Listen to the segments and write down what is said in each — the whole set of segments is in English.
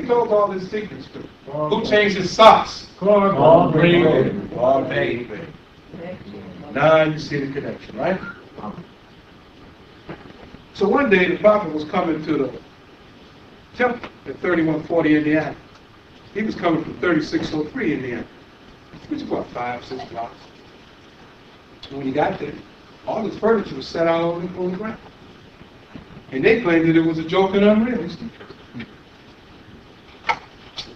told all his secrets to? Who changed his socks? All three. All three. Now you see the connection, right? So one day the prophet was coming to the temple at 3140 Indiana. He was coming from 3603 Indiana, which is what, 5-6 blocks. And when he got there, all his furniture was set out on the ground. And they claimed that it was a joke and unrealistic.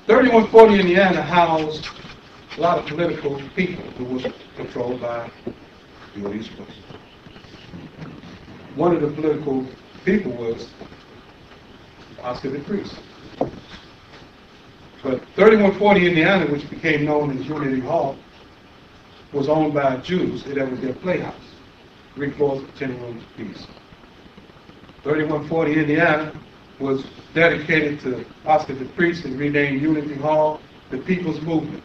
3140 Indiana housed a lot of political people who was controlled by Julius Bush. One of the political people was Oscar the Priest. But 3140 Indiana, which became known as Unity Hall, was owned by Jews. That was their playhouse. 3 floors, 10 rooms apiece. 3140 Indiana was dedicated to Oscar the Priest and renamed Unity Hall the People's Movement.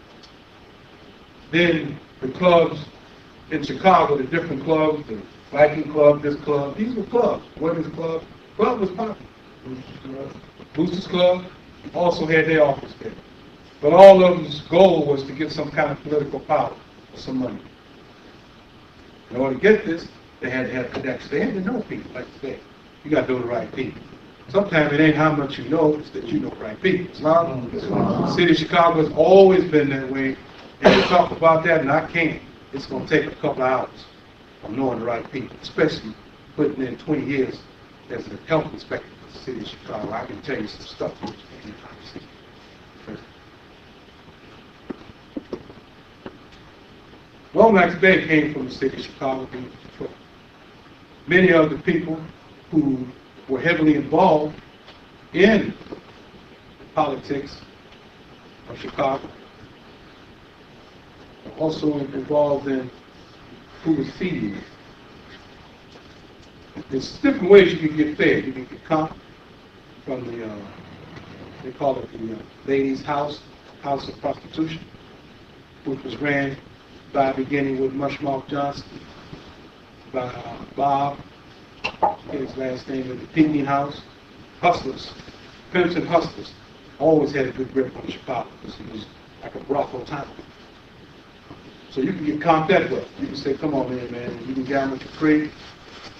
Then the clubs in Chicago, the different clubs, the Viking Club, this club, these were clubs. Women's Club. Club was popular. Boosters Club also had their office there. But all of them's goal was to get some kind of political power or some money. In order to get this, they had to have connections. They had to know people, like today. You got to know the right people. Sometimes it ain't how much you know, it's that you know the right people. The city of Chicago has always been that way. And to talk about that, and I can't, it's going to take a couple of hours of knowing the right people, especially putting in 20 years as a health inspector for the city of Chicago. I can tell you some stuff which you can't see. Lomax Bay came from the city of Chicago. Many of the people who were heavily involved in politics of Chicago were also involved in who was feeding you. There's different ways you can get fed. You can get comp from the, they call it the ladies' house of prostitution, which was ran by beginning with Mushmouth Johnson, by Bob, his last name was the Picnic House. Hustlers, pimps and hustlers, always had a good grip on Chicago because it was like a brothel town. So you can get comped that way. You can say, come on in, man. You can gamble for free.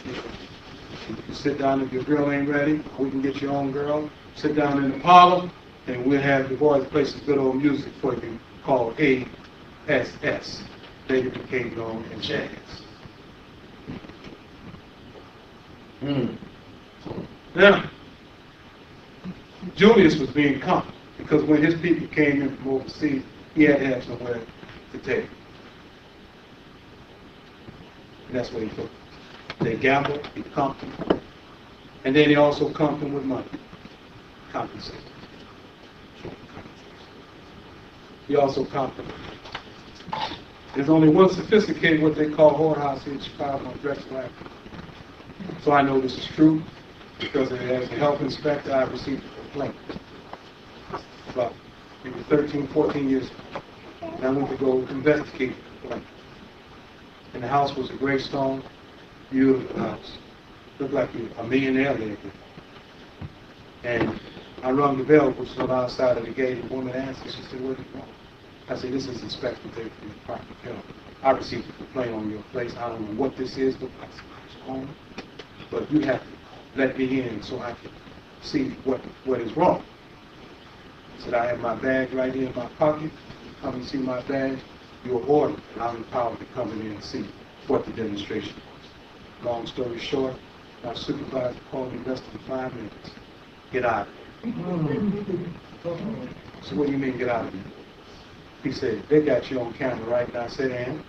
You can sit down if your girl ain't ready. We can get your own girl. Sit down in the parlor, and we'll have the boys play some good old music for you called ASS. Later became known as jazz. Now, Julius was being comped because when his people came in from overseas, he had to have somewhere to take. And that's what he took. They gambled, he comped them, and then he also comped them with money. Compensation. He also comped them. There's only one sophisticated, what they call whorehouse here in Chicago, on Drexel Avenue. So I know this is true because as a health inspector, I received a complaint about maybe 13, 14 years ago. And I went to go investigate the complaint. And the house was a gravestone, beautiful house. Looked like a millionaire lived in it. And I rung the bell, which was on the outside of the gate. The woman answered, she said, "Where's it from?" I said, "This is Inspector David from the Department of Health. I received a complaint on your place. I don't know what this is, look like somebody's home. But you have to let me in so I can see what is wrong." I said, "I have my bag right here in my pocket. Come and see my bag. You're ordered, and I'm empowered to come in and see what the demonstration was." Long story short, my supervisor called me less than 5 minutes. "Get out of here." So what do you mean, get out of here? He said, "They got you on camera right now." I said, "And?"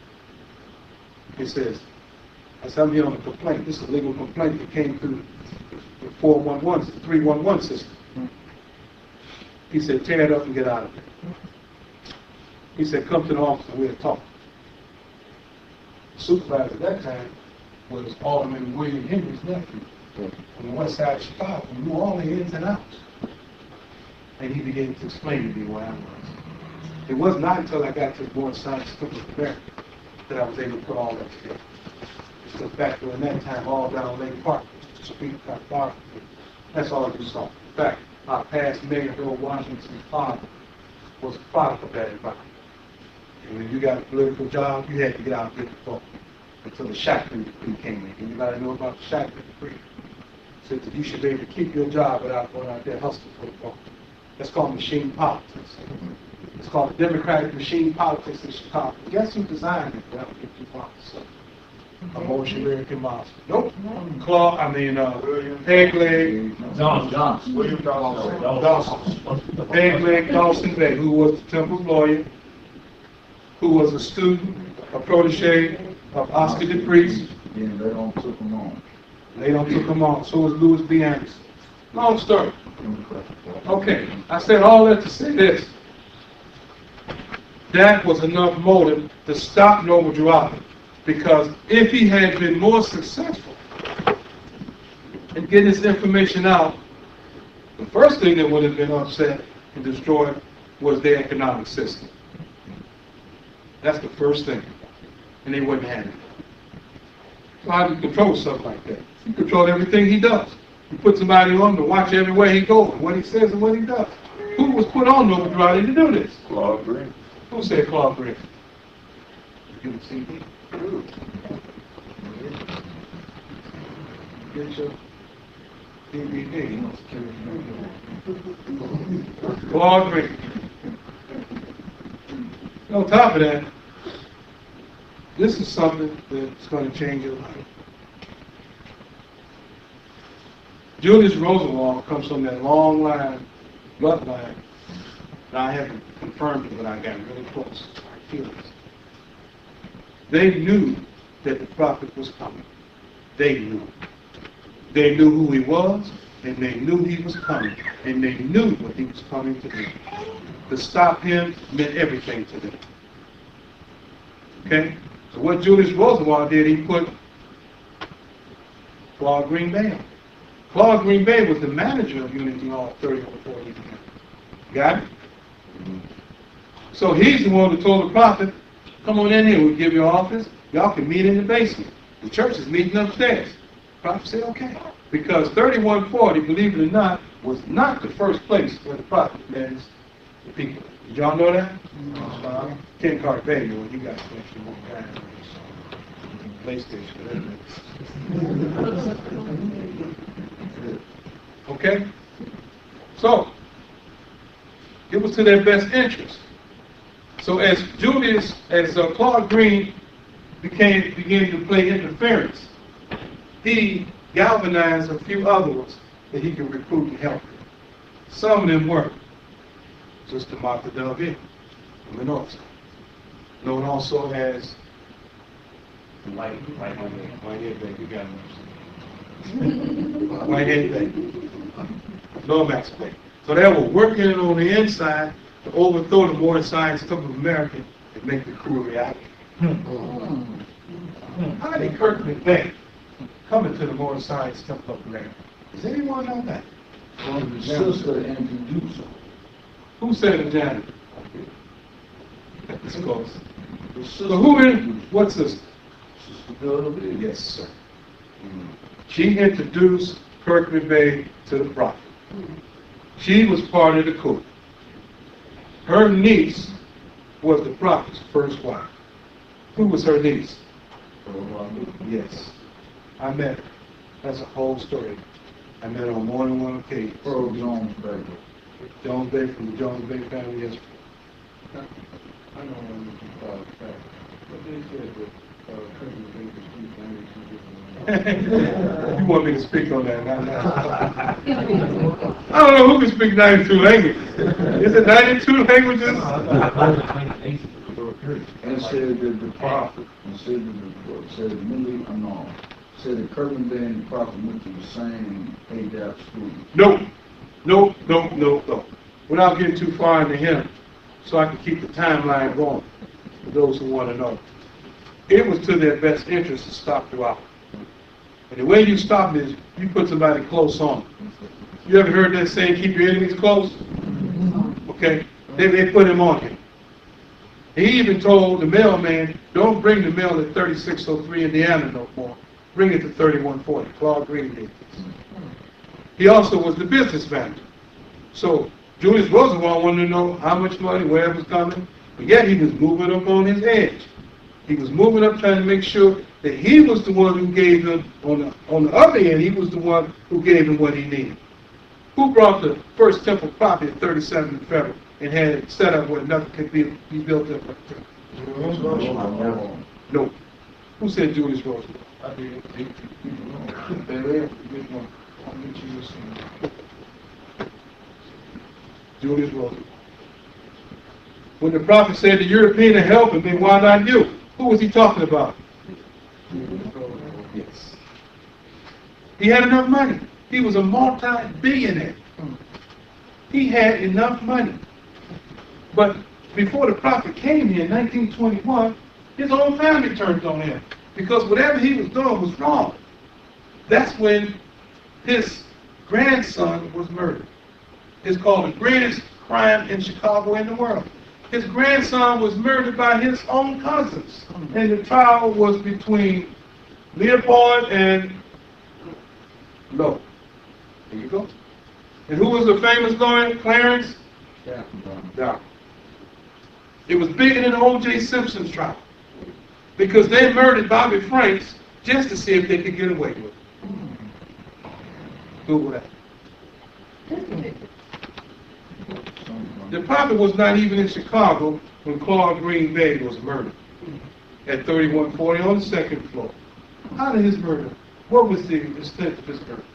He says, I said, "I'm here on a complaint. This is a legal complaint that came through the 411, the 311 system." He said, "Tear it up and get out of here." He said, "Come to the office and we'll talk." The supervisor at that time was Alderman William Henry's nephew from the west side of Chicago, who knew all the ins and outs. And he began to explain to me where I was. It was not until I got to the Board of Science of America that I was able to put all that together. Because back during that time, all down Lake Park, the Supreme Court Bar, that's all you saw. In fact, our past mayor, Bill Washington's father, was a product of that environment. And when you got a political job, you had to get out and get the vote until the Shackleton decree came in. Anybody know about the Shackleton decree? It said that you should be able to keep your job without going out there hustling for the vote. That's called machine politics. It's called the democratic machine politics in Chicago. Guess who designed it? Well, if you want to say. A Moorish American monster. Nope. Pegleg. Johnson. William Dawson. Pegleg Dawson Bay, who was the Temple's lawyer, who was a student, a protege of Oscar DePriest. Yeah, they don't took him on. They don't took him on. So was Louis B. Anderson. Long story. Okay, I said all that to say this. That was enough motive to stop Noble Drew. Because if he had been more successful in getting this information out, the first thing that would have been upset and destroyed was their economic system. That's the first thing. And they wouldn't have it. So how do you control stuff like that? You control everything he does. You put somebody on to watch everywhere he goes, and what he says and what he does. Who was put on Noble Drew to do this? Claude Green. Who said Claude Green? You can see me. Get your DVD. Claude Green. On top of that, this is something that's going to change your life. Julius Roosevelt comes from that long line, bloodline. Now I haven't confirmed it, but I got really close. I feel this. They knew that the prophet was coming. They knew. They knew who he was, and they knew he was coming. And they knew what he was coming to do. To stop him meant everything to them. Okay? So what Julius Roosevelt did, he put Claude Green Bay on. Claude Green Bay was the manager of Unity Hall 30 or 40 years ago. Got it? So he's the one who told the prophet, come on in here, we'll give you an office. Y'all can meet in the basement. The church is meeting upstairs. The prophet said, okay. Because 3140, believe it or not, was not the first place where the prophet met the people. Did y'all know that? Ken Carpenter, when you guys mentioned one guy. PlayStation. Okay? So, it was to their best interest. So as Claude Green began to play interference, he galvanized a few others that he could recruit and help. Some of them were Sister Martha Delville from the north side. Known also as the Whitehead Bank. You got it. Whitehead Bank. Lomax Bank. So they were working it on the inside to overthrow the Moorish Science Temple of America and make the crew reality. How did Kirkland Bank come into the Moorish Science Temple of America? Does anyone know that? Well, the sister introduced her. Who said it, Janet? That's close. The sister So who is, introduced what sister? Sister Delville. Yes, sir. She introduced Kirkland Bay to the prophet. She was part of the coup. Her niece was the prophet's first wife. Who was her niece? Yes. I met her. That's a whole story. I met her on more than one occasion. Pearl Jones Bay. Jones Bay from the Jones Bay family history. I know when you back. But they said that Kirkland Bay was speak 92 different. You want me to speak on that? I don't know who can speak 92 languages. Is it 92 languages? And said that the prophet, and said that Millie, no, said that Kirkland Bay and the prophet went to the same ADAP school. No. Without getting too far into him, so I can keep the timeline going for those who want to know. It was to their best interest to stop the out. And the way you stop it is you put somebody close on. You ever heard that saying, keep your enemies close? Okay? They put him on him. He even told the mailman, don't bring the mail at 3603 Indiana no more. Bring it to 3140. Claude Green did this. He also was the business manager. So Julius Roosevelt wanted to know how much money, where it was coming, but yet he was moving up on his edge. He was moving up trying to make sure that he was the one who gave him, on the other end, he was the one who gave him what he needed. Who brought the first temple property at 37th and Federal and had it set up where nothing could be built up? No. Who said Julius Roosevelt? I did. Julius Roosevelt. When the prophet said the European to help him, then why not you? Who was he talking about? Yes. He had enough money. He was a multi-billionaire. He had enough money. But before the prophet came here in 1921, his own family turned on him because whatever he was doing was wrong. That's when his grandson was murdered. It's called the greatest crime in Chicago in the world. His grandson was murdered by his own cousins. And the trial was between Leopold and Lowe. There you go. And who was the famous lawyer? Clarence? Yeah. It was bigger than O.J. Simpson's trial. Because they murdered Bobby Franks just to see if they could get away with it. Google that. The prophet was not even in Chicago when Claude Green Bay was murdered at 3140 on the second floor. How did his murder? What was the extent of his murder?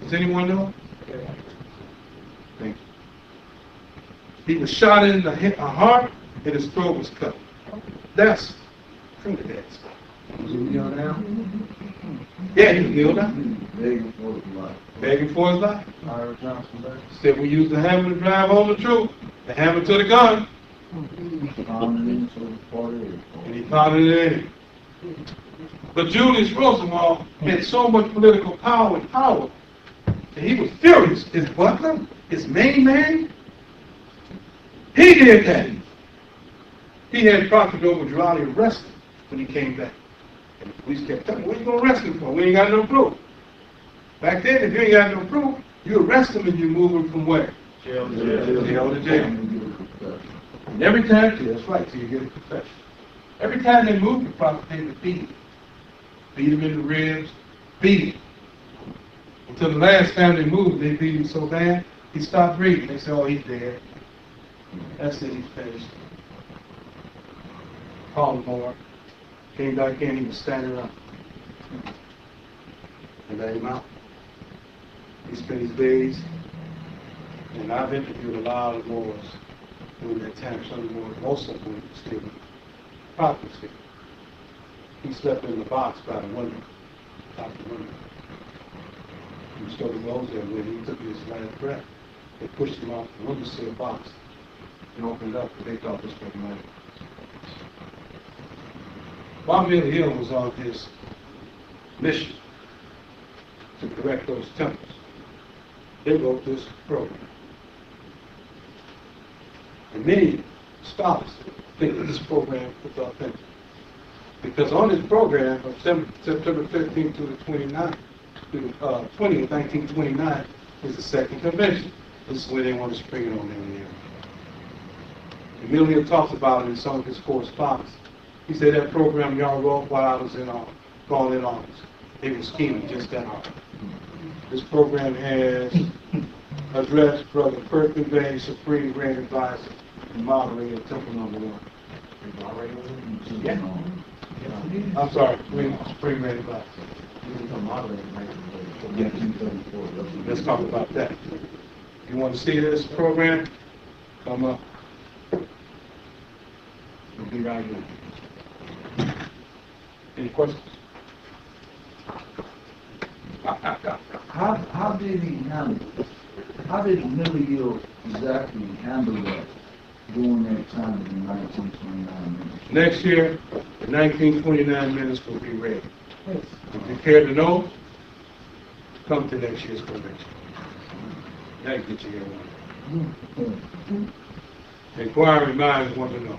Does anyone know? Thank you. He was shot in the heart and his throat was cut. That's Trinidad. Was he kneeled down? Yeah, he was kneeled down. Begging for his life. Begging for his life. Ira Johnson back. Said we use the hammer to drive home the truth, the hammer to the gun. Pounded into the party. And he pounded it in. But Julius Roosevelt had so much political power that he was furious. His butler, his main man, he did that. He had Prophet Girardi arrested when he came back. And the police kept telling him, what are you going to arrest him for? We ain't got no proof. Back then, if you ain't got no proof, you arrest him and you move him from where? Jail to jail. Jail to jail. And every time, that's right, so you get a confession. Every time they moved the prophet, they would beat him. Beat him in the ribs, beat him. Until the last time they moved, they beat him so bad, he stopped breathing. They said, oh, he's dead. That's it, he's finished. Called him more. Came back in, he was standing up. And let him out. He spent his days, and I've interviewed a lot of Moors during that time. Some of the Moors, most of them were still prophecy. He slept in the box by the window, out the window. He still goes there when he took his last breath. They pushed him out the windowsill box and opened up, but they thought this was money. Bob Hill was on his mission to correct those temples. They wrote this program. And many scholars think that this program was authentic. Because on this program, from September 15th to the 29th, to the 20th, 1929, is the second convention. This is where they want to spring it on them. Emilio talks about it in some of his correspondence. He said that program y'all wrote while I was gone in office. They were scheming just that hard. This program has addressed Brother Kurt McVeigh, Supreme Grand Advisor, and moderator of Temple Number 1. Yeah. I'm sorry, Supreme Grand Advisor. Yeah. Let's talk about that. If you want to see this program, come up. We'll be right here. Any questions? How did he handle it? How did Emilio exactly handle that during that time in 1929 minutes? Next year, the 1929 minutes will be ready. If you care to know, come to next year's convention. That'll get you here. Inquiring minds want to know.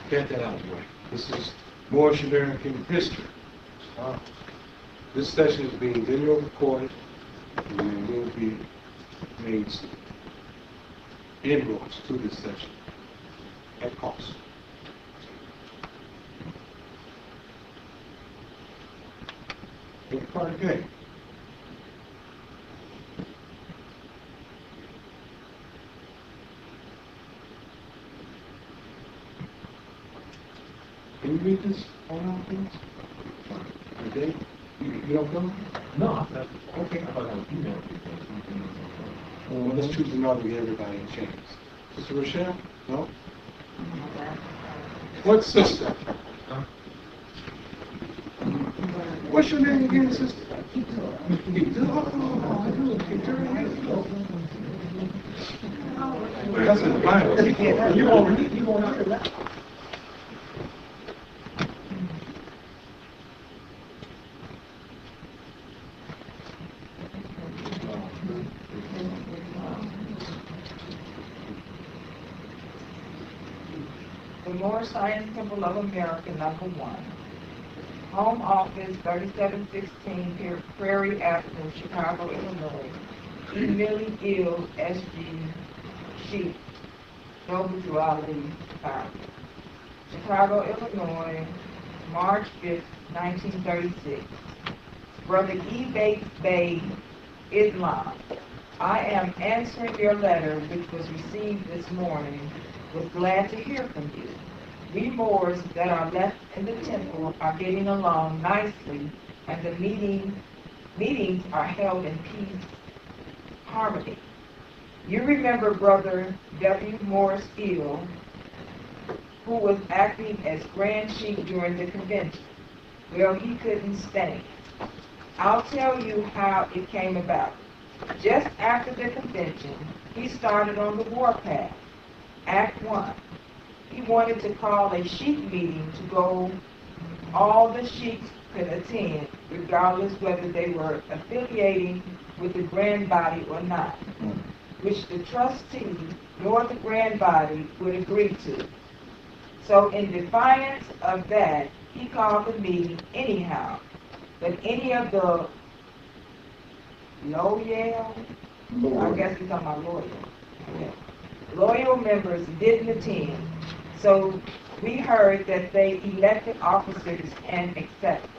Get that out of the way. This is Moorish American history. This session is being video recorded, and there will be made inroads to this session at cost. It's part of the game. Can you read this on please? Okay. You don't know? No, I said, Okay. I thought I was email Well, let's choose another to give everybody a chance. Sister Rochelle? No? What sister? What's your name again, sister? That's in the Bible. You won't hear that. The Moorish Science Temple of America, number 1. Home office, 3716 Prairie Avenue, Chicago, Illinois. E. Millie Gill, S.G. Sheep, Noble Ali, Chicago, Illinois, March 5th, 1936. Brother E. Bates Bay, Islam. I am answering your letter, which was received this morning. Was glad to hear from you. We Moors that are left in the temple are getting along nicely, and the meetings are held in peace, harmony. You remember Brother W. Morris Eel, who was acting as Grand Chief during the convention. Well, he couldn't stand. I'll tell you how it came about. Just after the convention, he started on the warpath. Act 1. He wanted to call a sheep meeting to go. All the sheiks could attend, regardless whether they were affiliating with the grand body or not, which the trustee nor the grand body would agree to. So in defiance of that, he called the meeting anyhow. But any of the loyal, I guess he's talking about loyal. Yeah. Loyal members didn't attend, so we heard that they elected officers and accepted.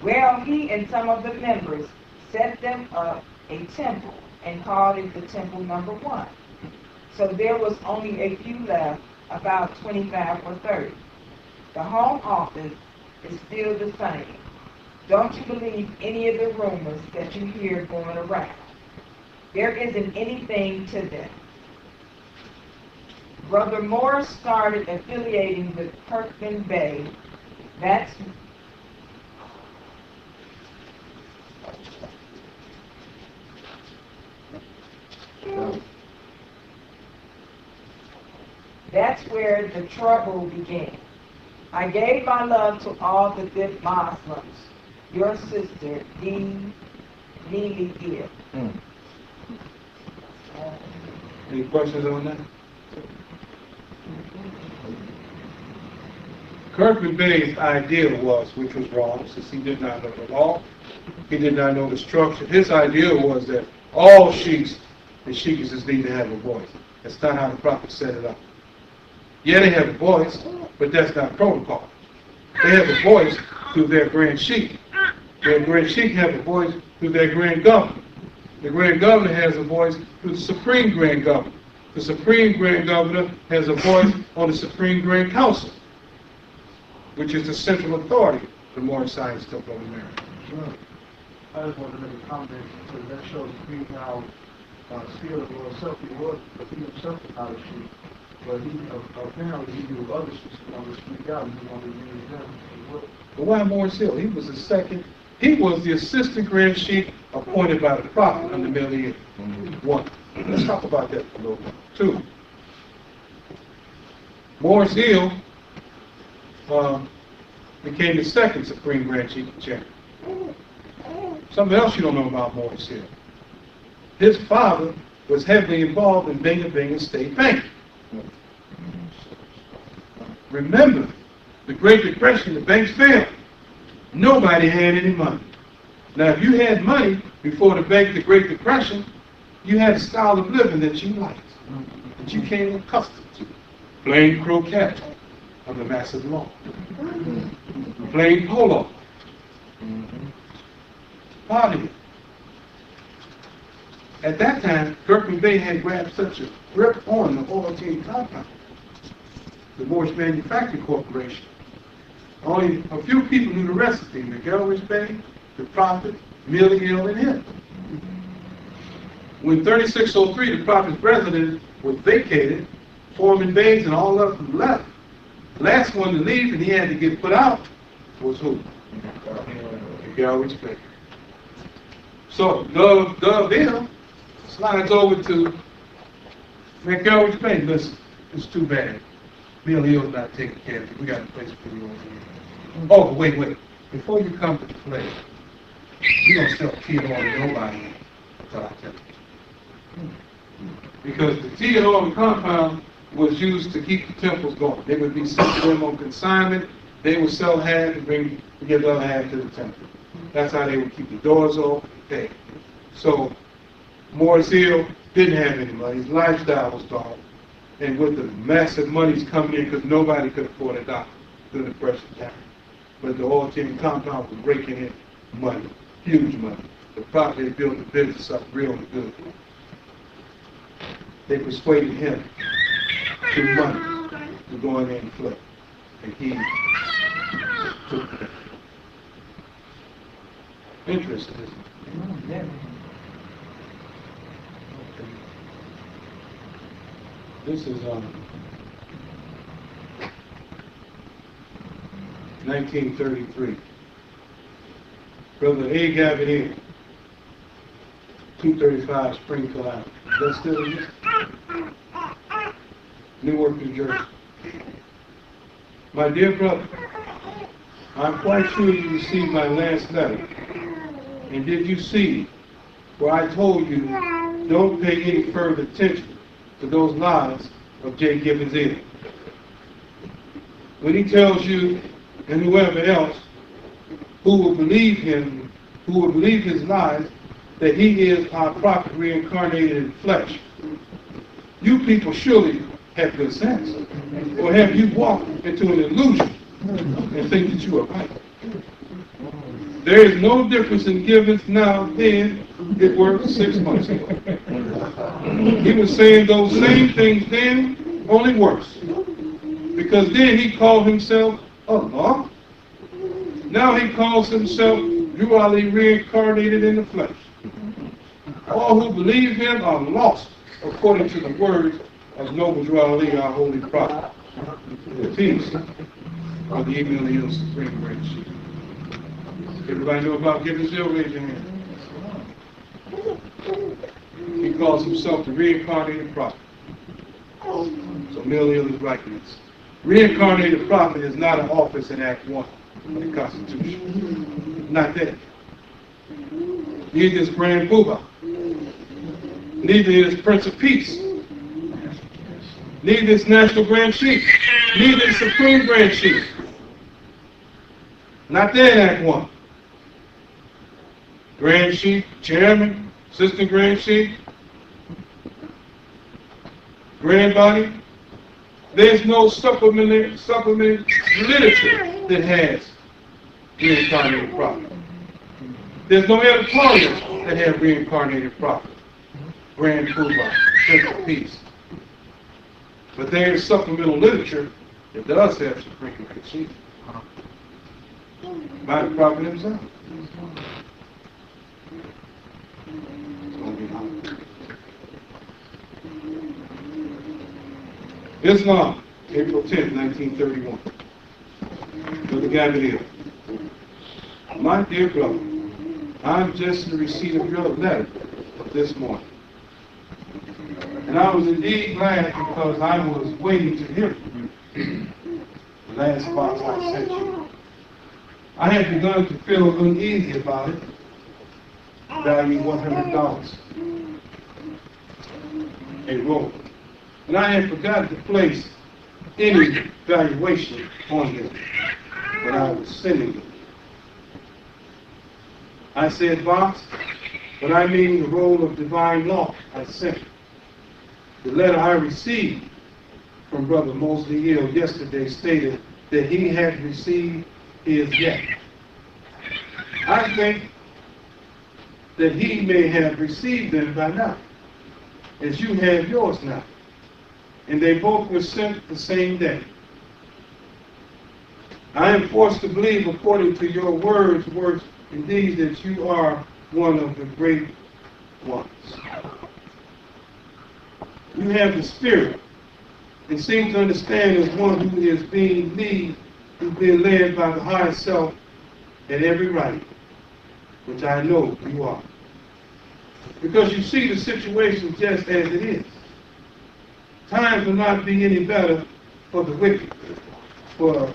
Well, he and some of the members set them up a temple and called it the temple number 1. So there was only a few left, about 25 or 30. The home office is still the same. Don't you believe any of the rumors that you hear going around. There isn't anything to them. Brother Morris started affiliating with Kirkman Bay. That's where the trouble began. I gave my love to all the good Muslims. Your sister, Neely Gill. Any questions on that? Kirkman Bay's idea was, which was wrong, since he did not know the law, he did not know the structure. His idea was that all sheiks and sheikesses need to have a voice. That's not how the Prophet set it up. Yeah, they have a voice, but that's not protocol. They have a voice through their grand sheik. Their grand sheik have a voice through their grand governor. The grand governor has a voice through the supreme grand governor. The supreme grand governor has a voice on the supreme grand council, which is the central authority of the Moorish Science Temple of America. Sure. I just wanted to make a comment because that shows me how skilled the Lord himself he was, but he himself was not a sheep. But he apparently he knew other sheep wanted to speak out and he wanted to use them as well. But why Morris Hill? He was the second. He was the assistant grand sheik appointed by the Prophet under Millie. 1. Let's talk about that for a little bit. 2. Morris Hill became the second supreme grand chief of China. Something else you don't know about Morris Hill. His father was heavily involved in Binga State Bank. Remember, the Great Depression, the banks failed. Nobody had any money. Now, if you had money before the Great Depression, you had a style of living that you liked, that you came accustomed to. Playing croquet on the massive lawn. Playing polo. Partying. At that time, Kirkland Bay had grabbed such a grip on the oil team compound, the Moorish Manufacturing Corporation. Only a few people knew the recipe: McElroy's Bay, the Prophet, Millie Hill, and him. When 3603, the Prophet's residence, was vacated, Foreman Bays and all of them left. The last one to leave, and he had to get put out, was who? McElroy's Bay. So Gov Hill slides over to McElroy's Bay. Listen, it's too bad. Millie Hill's not taking care of you. We got a place for you over here. Oh, wait. Before you come to the play, you don't sell tea and oil to nobody until I tell you. Because the tea and oil compound was used to keep the temples going. They would be sent to them on consignment. They would sell half and get the other half to the temple. That's how they would keep the doors open. Okay. So Morris Hill didn't have any money. His lifestyle was gone. And with the massive monies coming in, because nobody could afford a doctor during the Depression time. But the oil team compound was raking in money, huge money. The Prophet had built the business up real good. They persuaded him to money to go in there and flip. And he took it. Interesting, isn't it? Yeah. This is 1933. Brother A. Gavin, 235 Springfield Avenue. Is that still exist? Newark, New Jersey. My dear brother, I'm quite sure you received my last letter. And did you see where I told you don't pay any further attention to those lies of J. Gibbons Inn? When he tells you and whoever else who will believe him, who will believe his lies, that he is our prophet reincarnated in flesh. You people surely have good sense. Or have you walked into an illusion and think that you are right? There is no difference in Gibbons now than it were 6 months ago. He was saying those same things then, only worse. Because then he called himself Allah. Now he calls himself Drew Ali reincarnated in the flesh. All who believe him are lost, according to the words of Noble Drew Ali, our holy prophet. The peace of the evening of the supreme branch. Everybody know about Gibbons Hill? Raise your hand. He calls himself the reincarnated prophet. So Mill Hill is right in this. Reincarnated prophet is not an office in Act 1 of the Constitution. Not that. Neither is Grand Poobah. Neither is Prince of Peace. Neither is National Grand Chief. Neither is Supreme Grand Chief. Not there in Act 1. Grand Chief, Chairman, Assistant Grand Chief, Grand Body. There's no supplement literature that has reincarnated prophet. There's no editorials that have reincarnated prophet. Grand Poobah, Prince of Peace. But there is supplemental literature that does have Supreme Grand Chief by the prophet himself. It's going to be hard. Islam, April 10, 1931. Brother Gabriel. My dear brother, I'm just in the receipt of your letter this morning. And I was indeed glad because I was waiting to hear from you. The last box I sent you. I had begun to feel uneasy about it. Value $100. A roll. And I had forgotten to place any valuation on them when I was sending them. I said box, but I mean the roll of divine law I sent. The letter I received from Brother Mosley Hill yesterday stated that he had received his yet. I think that he may have received them by now, as you have yours now. And they both were sent the same day. I am forced to believe, according to your words and deeds, that you are one of the great ones. You have the Spirit and seem to understand as one who is being led by the higher self at every right, which I know you are. Because you see the situation just as it is. Times will not be any better for the wicked, for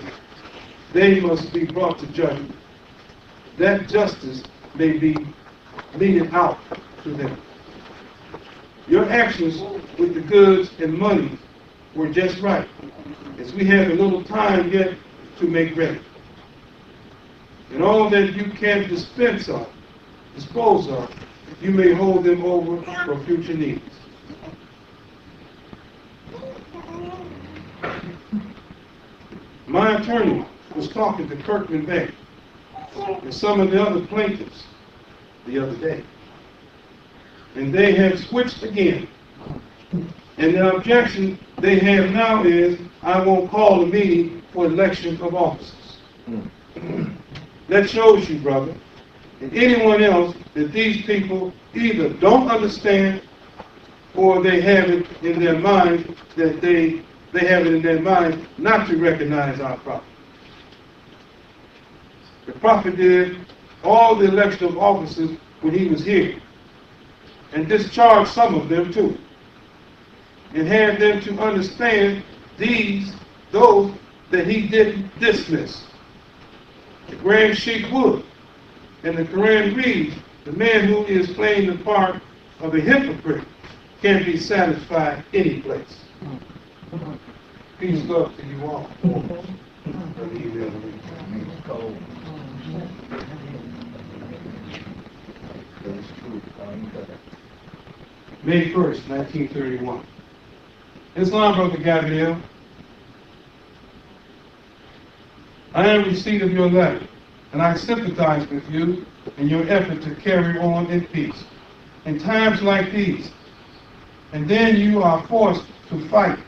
they must be brought to judgment. That justice may be meted out to them. Your actions with the goods and money were just right, as we have a little time yet to make ready. And all that you can dispose of, you may hold them over for future needs. My attorney was talking to Kirkman Bay and some of the other plaintiffs the other day. And they have switched again. And the objection they have now is, I won't call a meeting for election of officers. That shows you, brother, and anyone else, that these people either don't understand or they have it in their mind that they have it in their mind not to recognize our prophet. The prophet did all the election of officers when he was here, and discharged some of them too, and had them to understand those that he didn't dismiss. The Grand Sheikh would, and the Quran reads, the man who is playing the part of a hypocrite can't be satisfied any place. Peace, love to you all. May 1st, 1931. Islam, Brother Gabriel. I am in receipt of your letter, and I sympathize with you in your effort to carry on in peace in times like these. And then you are forced to fight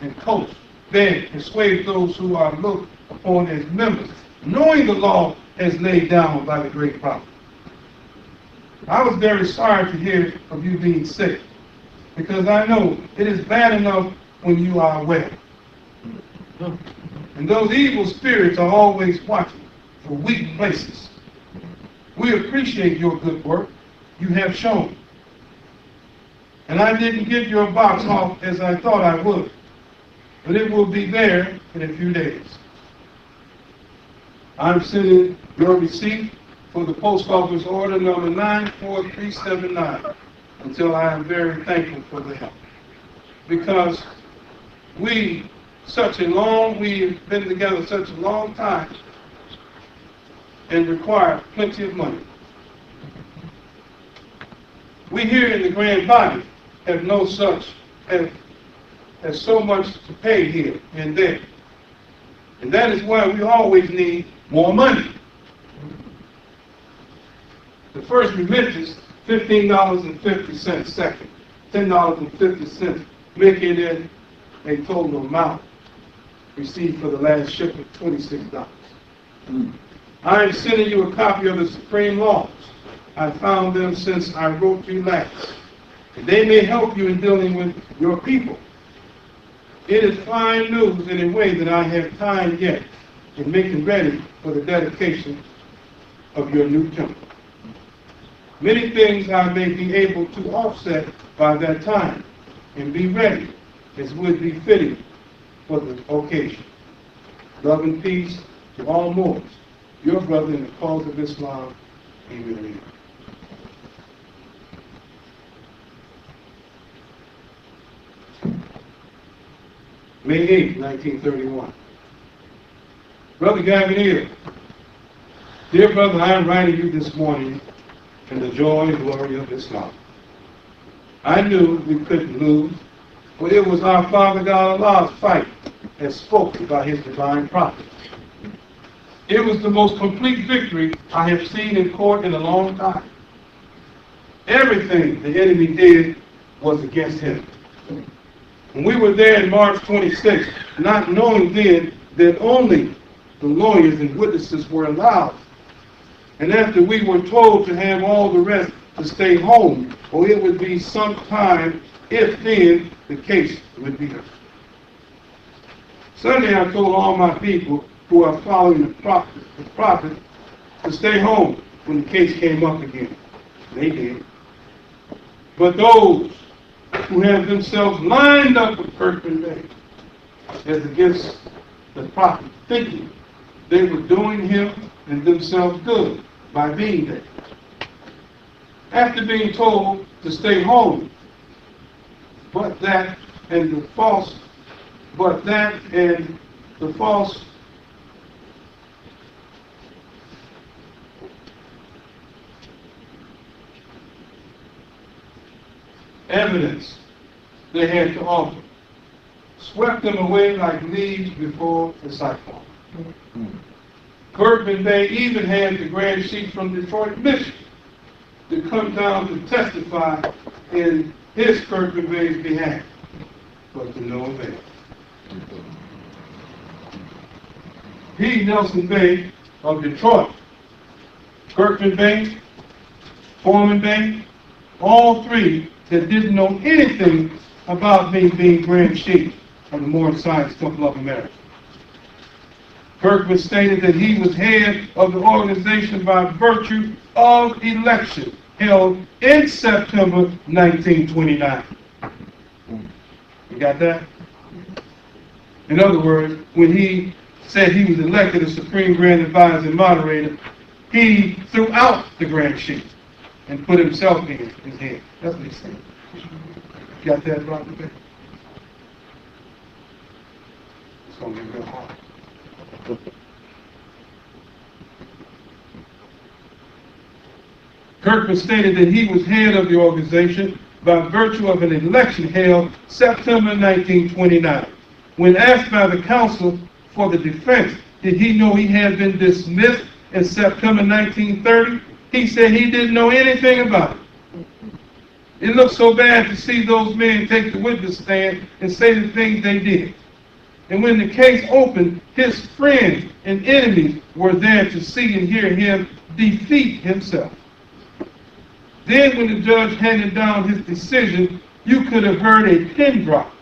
and coach, beg, persuade those who are looked upon as members, knowing the law as laid down by the great prophet. I was very sorry to hear of you being sick, because I know it is bad enough when you are well. And those evil spirits are always watching for weak places. We appreciate your good work you have shown. And I didn't get your box off as I thought I would, but it will be there in a few days. I'm sending your receipt for the post office order number 94379 until I am very thankful for the help. Because we've been together such a long time and require plenty of money. We here in the Grand Body have so much to pay here and there. And that is why we always need more money. The first remittance, $15.50. Second, $10.50, making it a total amount received for the last shipment, $26. I am sending you a copy of the Supreme Laws. I found them since I wrote you last. And they may help you in dealing with your people. It is fine news in a way that I have time yet in making ready for the dedication of your new temple. Many things I may be able to offset by that time and be ready as would be fitting for the occasion. Love and peace to all Moors. Your brother in the cause of Islam, Amen. May 8, 1931. Brother Gabriel, dear Dear brother, I am writing you this morning in the joy and glory of Islam. I knew we couldn't lose, for it was our Father God Allah's fight that spoke by his divine prophet. It was the most complete victory I have seen in court in a long time. Everything the enemy did was against him. When we were there in March 26, not knowing then that only the lawyers and witnesses were allowed, and after we were told to have all the rest to stay home, or it would be some time, if then, the case would be heard. Sunday I told all my people who are following the prophet to stay home when the case came up again. They did. But those who have themselves lined up with Kirkman Bay as against the prophet, thinking they were doing him and themselves good by being there. After being told to stay home, but that and the false evidence they had to offer swept them away like leaves before the cyclone. Kirkman Bay even had the grand chief from Detroit, Michigan, to come down to testify in his Kirkman Bay's behalf, but to no avail. He, Nelson Bay of Detroit, Kirkman Bay, Foreman Bay, all three that didn't know anything about me being grand chief of the Moorish Science Temple of America. Kirkman stated that he was head of the organization by virtue of election held in September 1929. You got that? In other words, when he said he was elected as Supreme Grand Advisor and Moderator, he threw out the Grand Chief and put himself in his head. That's what he said. Got that, Robert? It's going to be real hard. Kirkman stated that he was head of the organization by virtue of an election held September 1929. When asked by the counsel for the defense, did he know he had been dismissed in September 1930? He said he didn't know anything about it. It looked so bad to see those men take the witness stand and say the things they did. And when the case opened, his friends and enemies were there to see and hear him defeat himself. Then when the judge handed down his decision, you could have heard a pin drop.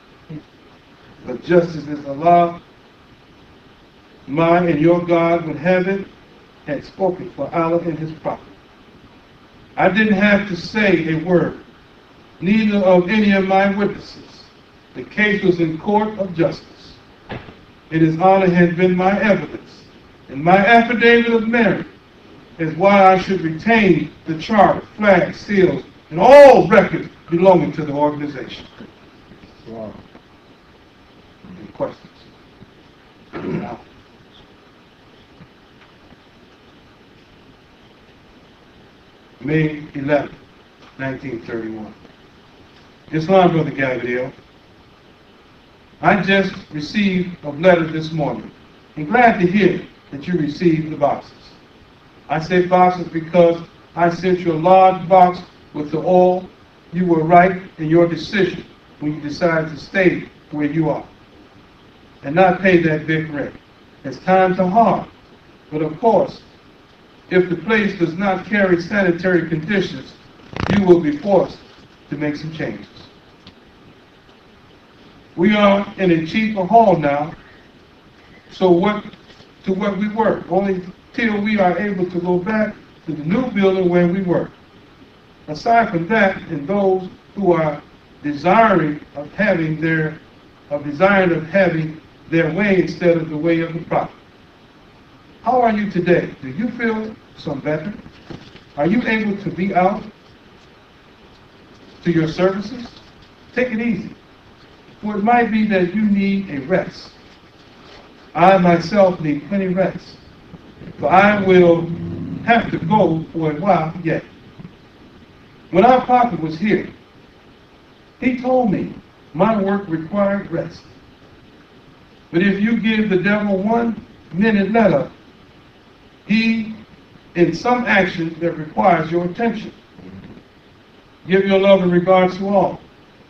But justice is Allah, my and your God would have it, had spoken for Allah and his prophet. I didn't have to say a word, neither of any of my witnesses. The case was in court of justice. And his honor had been my evidence, and my affidavit of merit is why I should retain the charter, flag, seals, and all records belonging to the organization. Wow. Any questions? No. May 11, 1931. Islam, Brother Gabriel. I just received a letter this morning. I'm glad to hear that you received the boxes. I say boxes because I sent you a large box with the oil. You were right in your decision when you decided to stay where you are and not pay that big rent. It's time to harm. But of course, if the place does not carry sanitary conditions, you will be forced to make some changes. We are in a cheaper hall now, so what we were, only till we are able to go back to the new building where we were. Aside from that, and those who are desiring of having their way instead of the way of the prophet. How are you today? Do you feel some better? Are you able to be out to your services? Take it easy. For it might be that you need a rest. I myself need plenty of rest. For I will have to go for a while yet. When our prophet was here, he told me my work required rest. But if you give the devil 1 minute let up, he in some action that requires your attention. Give your love and regards to all,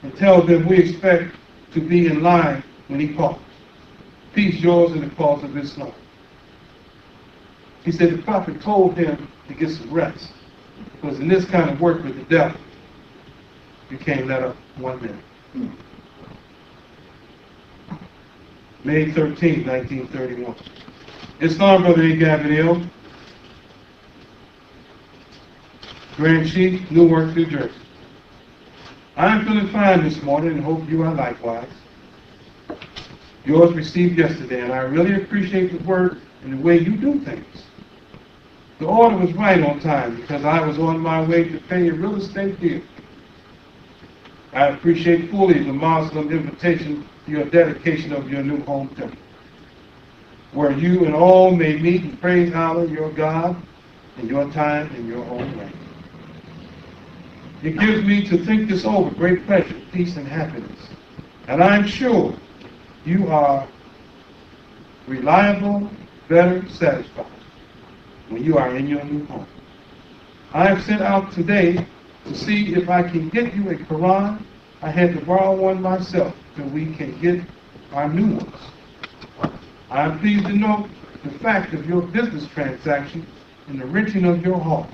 and tell them we expect to be in line when he calls. Peace yours in the cause of Islam. He said the prophet told him to get some rest, because in this kind of work with the devil, you can't let up 1 minute. May 13, 1931. Islam, Brother A. Gabriel, Grand Chief, Newark, New Jersey. I am feeling fine this morning and hope you are likewise. Yours received yesterday, and I really appreciate the work and the way you do things. The order was right on time because I was on my way to pay a real estate deal. I appreciate fully the Muslim invitation to your dedication of your new home temple, where you and all may meet and praise Allah, your God, in your time in your own way. It gives me to think this over great pleasure, peace, and happiness. And I'm sure you are reliable, better satisfied when you are in your new home. I have sent out today to see if I can get you a Quran. I had to borrow one myself till we can get our new ones. I am pleased to note the fact of your business transaction and the renting of your hall.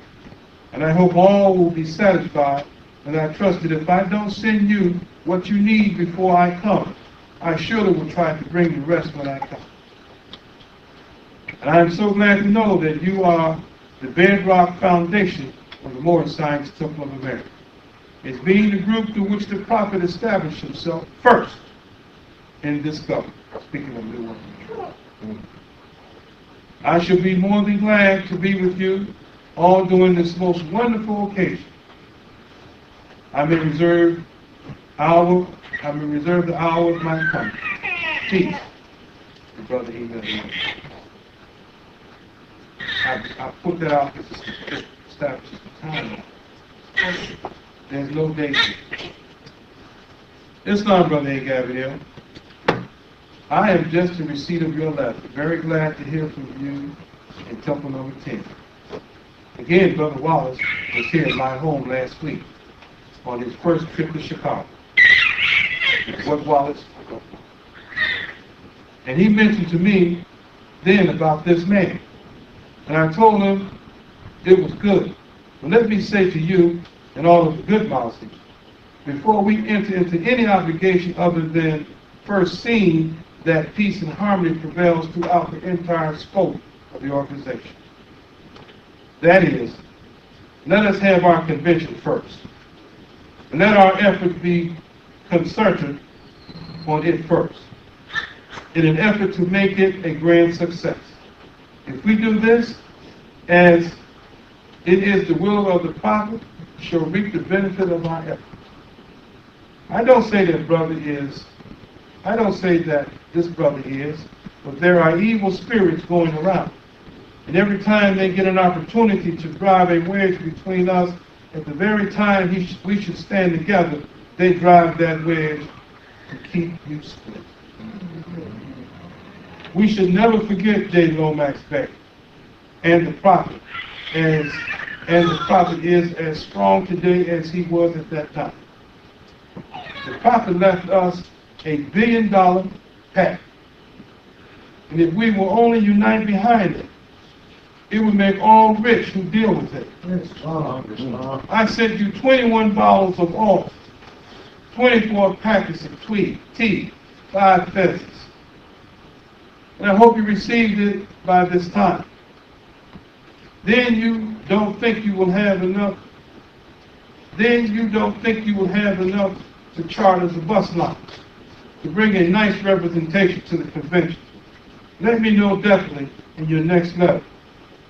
And I hope all will be satisfied, and I trust that if I don't send you what you need before I come, I surely will try to bring the rest when I come. And I am so glad to know that you are the bedrock foundation of the Moorish Science Temple of America, as being the group through which the Prophet established himself first in this government. Speaking of New Orleans. I shall be more than glad to be with you all during this most wonderful occasion. I may reserve the hour of my coming. Peace. The brother emailed. I put that out because it establishes the time. There's no date. Islam, Brother A. Gabriel. I am just in receipt of your letter. Very glad to hear from you in Temple number 10. Again, Brother Wallace was here at my home last week on his first trip to Chicago. What Wallace? And he mentioned to me then about this man. And I told him it was good. But let me say to you and all of the good Muslims, before we enter into any obligation other than first seeing that peace and harmony prevails throughout the entire scope of the organization. That is, let us have our convention first. And let our effort be concerted on it first, in an effort to make it a grand success. If we do this, as it is the will of the Prophet, shall reap the benefit of our effort. I don't say that this brother is, but there are evil spirits going around. And every time they get an opportunity to drive a wedge between us, at the very time we should stand together, they drive that wedge to keep you split. We should never forget J. Lomax Beck and the Prophet, and the Prophet is as strong today as he was at that time. The Prophet left us $1 billion pact. And if we will only unite behind it, it would make all rich who deal with it. I sent you 21 bottles of oil, 24 packets of tea, 5 pheasants. And I hope you received it by this time. Then you don't think you will have enough. To charter the bus line to bring a nice representation to the convention. Let me know definitely in your next letter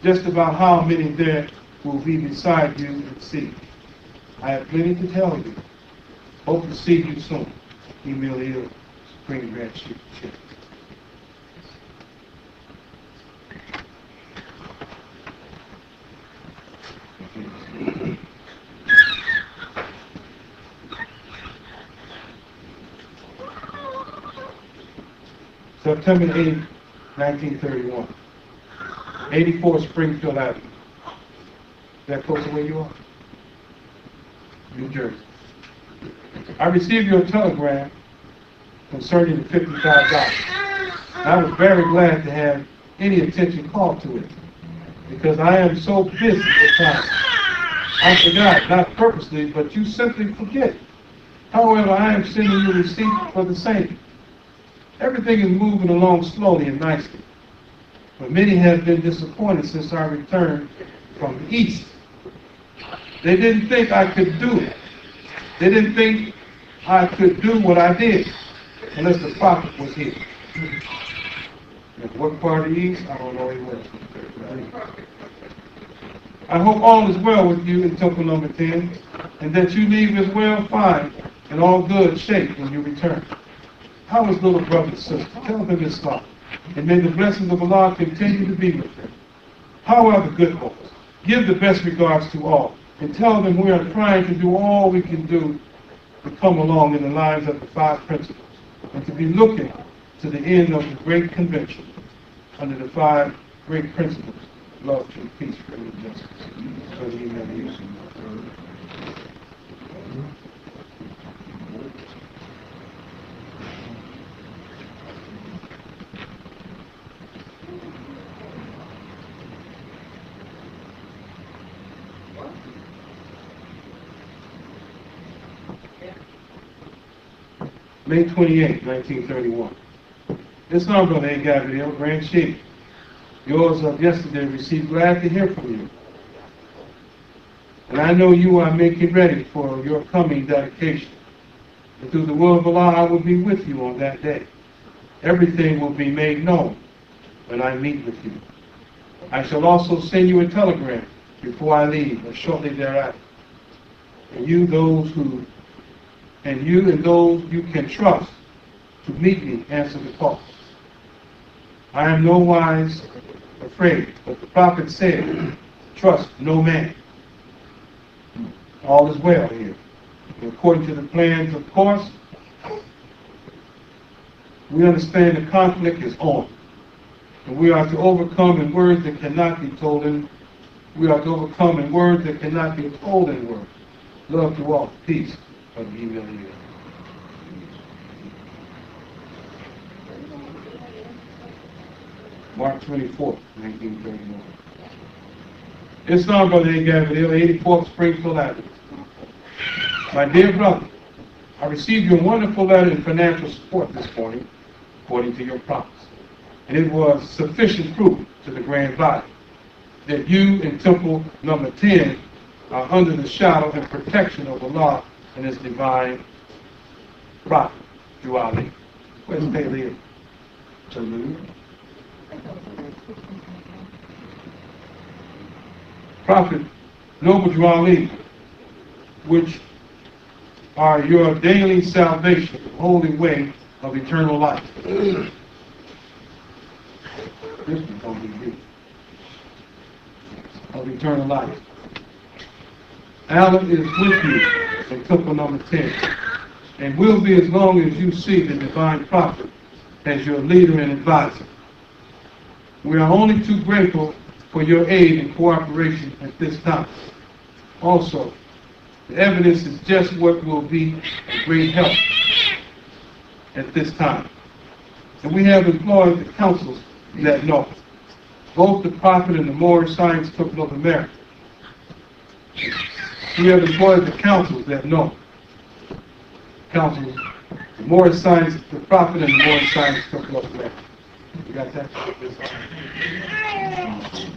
just about how many there will be beside you at sea. I have plenty to tell you. Hope to see you soon. Email you, Supreme Grand Chief. September 8, 1931. 84 Springfield Avenue. Is that close to where you are? New Jersey. I received your telegram concerning the $55. I was very glad to have any attention called to it, because I am so busy at times. I forgot, not purposely, but you simply forget. However, I am sending you a receipt for the same. Everything is moving along slowly and nicely, but many have been disappointed since I returned from the East. They didn't think I could do it. They didn't think I could do what I did unless the prophet was here. And what part of the East? I don't know anywhere. I hope all is well with you in Temple number 10, and that you leave as well fine in all good shape when you return. How is little brother and sister? Tell them it's love, and may the blessings of Allah continue to be with them. How are the good folks? Give the best regards to all, and tell them we are trying to do all we can do to come along in the lines of the 5 principles, and to be looking to the end of the great convention under the 5 great principles: love, truth, peace, freedom, and justice. So the email you. May 28, 1931. This number, Brother A. Gabriel, Grand Chief. Yours of yesterday received. Glad to hear from you. And I know you are making ready for your coming dedication. And through the will of Allah, I will be with you on that day. Everything will be made known when I meet with you. I shall also send you a telegram before I leave, or shortly thereafter. And you and those you can trust to meet me answer the call. I am no wise afraid, but the prophet said, trust no man. All is well here. And according to the plans, of course, we understand the conflict is on. And we are to overcome in words that cannot be told in words. Love to all. Peace. Of the email you. March 24th, 1931. Islam, Brother A. Gabriel, 84th Springfield Avenue. My dear brother, I received your wonderful letter in financial support this morning, according to your promise. And it was sufficient proof to the grand body that you in Temple number 10 are under the shadow and protection of Allah and His divine prophet, Drew Ali. Where's Paley? Prophet, noble Drew Ali, which are your daily salvation, holy way of eternal life. This one's going to be you. Of eternal life. Allah is with you in Temple number 10, and will be as long as you see the divine prophet as your leader and advisor. We are only too grateful for your aid and cooperation at this time. Also, the evidence is just what will be a great help at this time. And we have employed the councils that know, both the prophet and the Moorish Science Temple of America. We have employed the councils that know. Councils, the Moorish Science, the prophet and the Moorish Science Temple of America. You got that?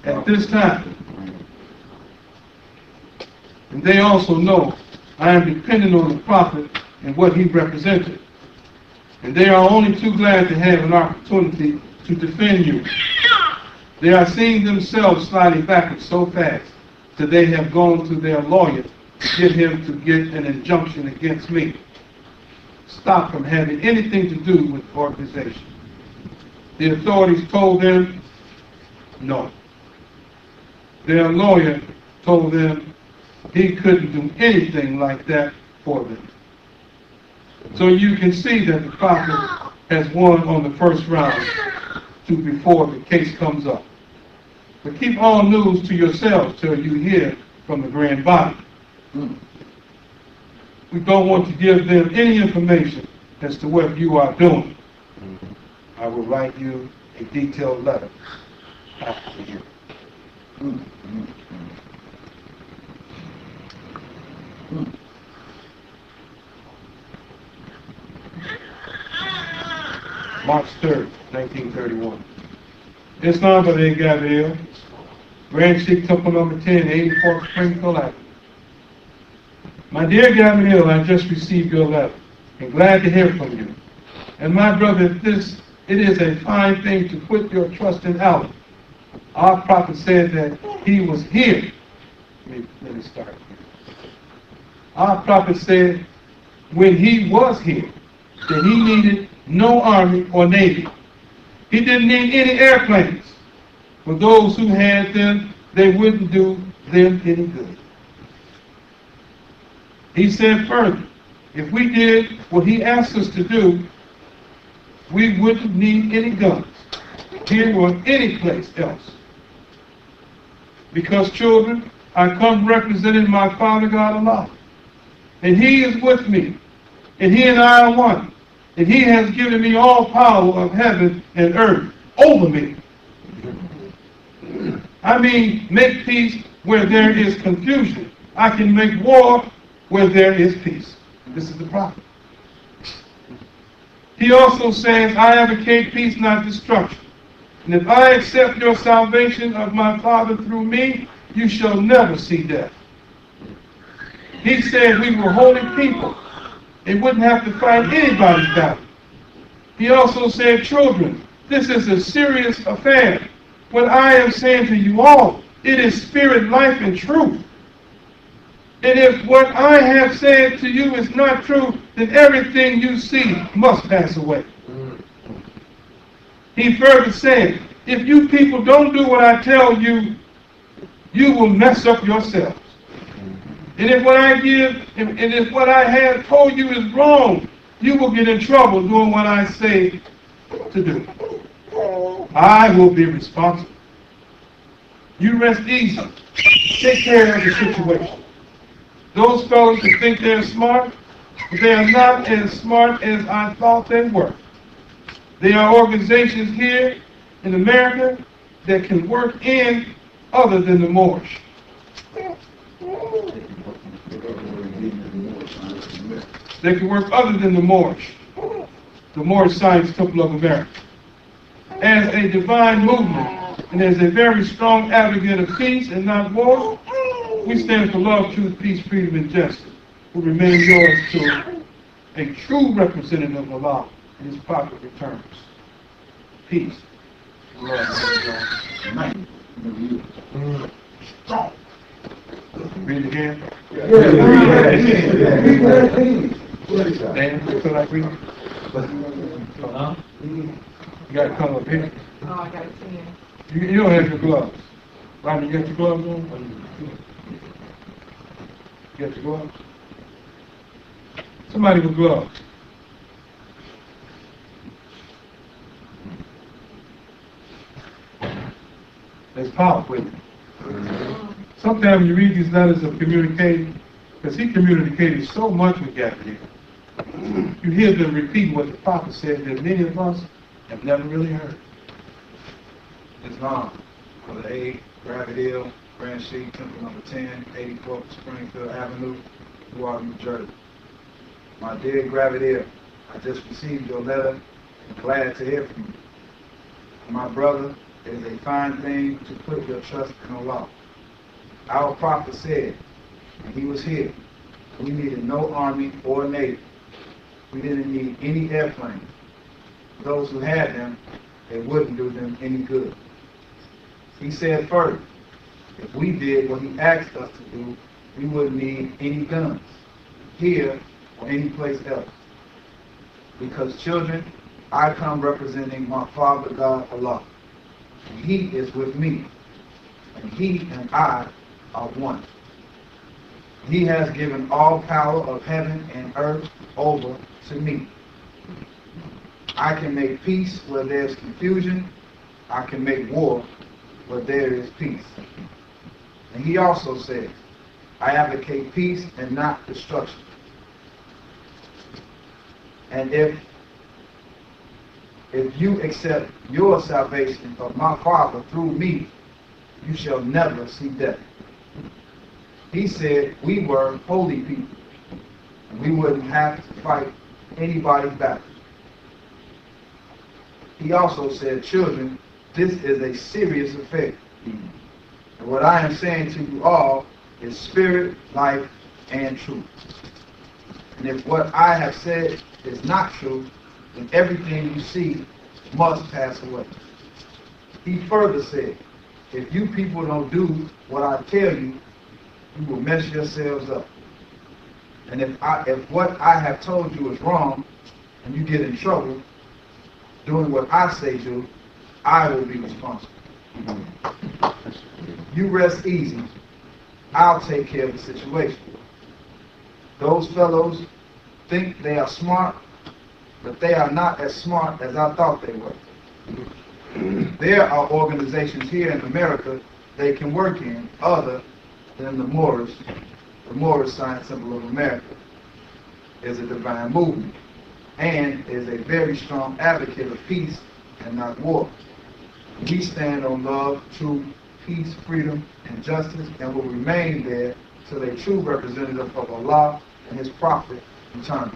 At this time, and they also know I am dependent on the prophet and what he represented. And they are only too glad to have an opportunity to defend you. They are seeing themselves sliding backwards so fast that they have gone to their lawyer to get him to get an injunction against me. Stop from having anything to do with the organization. The authorities told them no. Their lawyer told them he couldn't do anything like that for them. So you can see that the prophet has won on the first round to before the case comes up. But keep all news to yourselves till you hear from the grand body. We don't want to give them any information as to what you are doing. I will write you a detailed letter after the hearing. March 3rd, 1931. Islam Brother Gabriel, Grand Sheikh Temple number 10, 84th Springfield Avenue. My dear Gabriel, I just received your letter and glad to hear from you. And my brother, it is a fine thing to put your trust in Allah. Our prophet said that he was here. Let me start here. Our prophet said when he was here that he needed no army or navy. He didn't need any airplanes. For those who had them, they wouldn't do them any good. He said further, if we did what he asked us to do, we wouldn't need any guns here or any place else. Because children, I come representing my Father God Allah. And he is with me. And he and I are one. And he has given me all power of heaven and earth over me. I mean, make peace where there is confusion. I can make war where there is peace. This is the prophet. He also says, I advocate peace, not destruction. And if I accept your salvation of my Father through me, you shall never see death. He said we were holy people and wouldn't have to fight anybody's battle. He also said, children, this is a serious affair. What I am saying to you all, it is spirit, life, and truth. And if what I have said to you is not true, then everything you see must pass away. He further said, if you people don't do what I tell you, you will mess up yourselves. And if what I have told you is wrong, you will get in trouble doing what I say to do. I will be responsible. You rest easy. Take care of the situation. Those fellows who think they're smart, they are not as smart as I thought they were. There are organizations here in America that can work in other than the Moorish. They can work other than the Moorish. The Moorish Science Temple of America. As a divine movement and as a very strong advocate of peace and not war, we stand for love, truth, peace, freedom, and justice. Will remain yours to a true representative of Allah in his proper returns. Peace. Love. Strong. Read it again. Dan, you feel like reading? You got to come up here. Oh, I got to see him. You don't have your gloves. Rodney, you got your gloves on? You got your gloves? Somebody with gloves. There's power with it. Sometimes you read these letters of communicating, because he communicated so much with Gabriel. You hear them repeating what the prophet said that many of us have never really heard. Islam, for the A, Gravidale, Grand Sheikh, Temple number 10, 84th Springfield Avenue, Newark, New Jersey. My dear Gravidale, I just received your letter and glad to hear from you. My brother, it is a fine thing to put your trust in Allah. Our prophet said, and he was here, we needed no army or navy. We didn't need any airplanes. Those who had them, it wouldn't do them any good. He said further, if we did what he asked us to do, we wouldn't need any guns, here or any place else. Because children, I come representing my Father God Allah. And he is with me. And he and I are one. He has given all power of heaven and earth over to me. I can make peace where there's confusion. I can make war where there is peace. And he also says, I advocate peace and not destruction. And if you accept your salvation of my Father through me, you shall never see death. He said we were holy people, and we wouldn't have to fight anybody's battle. He also said, children, this is a serious affair. And what I am saying to you all is spirit, life, and truth. And if what I have said is not true, then everything you see must pass away. He further said, if you people don't do what I tell you, you will mess yourselves up. And if what I have told you is wrong, and you get in trouble doing what I say do, I will be responsible. You rest easy. I'll take care of the situation. Those fellows think they are smart, but they are not as smart as I thought they were. There are organizations here in America they can work in other than the Moorish. The Moorish Science Symbol of America is a divine movement and is a very strong advocate of peace and not war. We stand on love, truth, peace, freedom, and justice, and will remain there till a true representative of Allah and His Prophet return.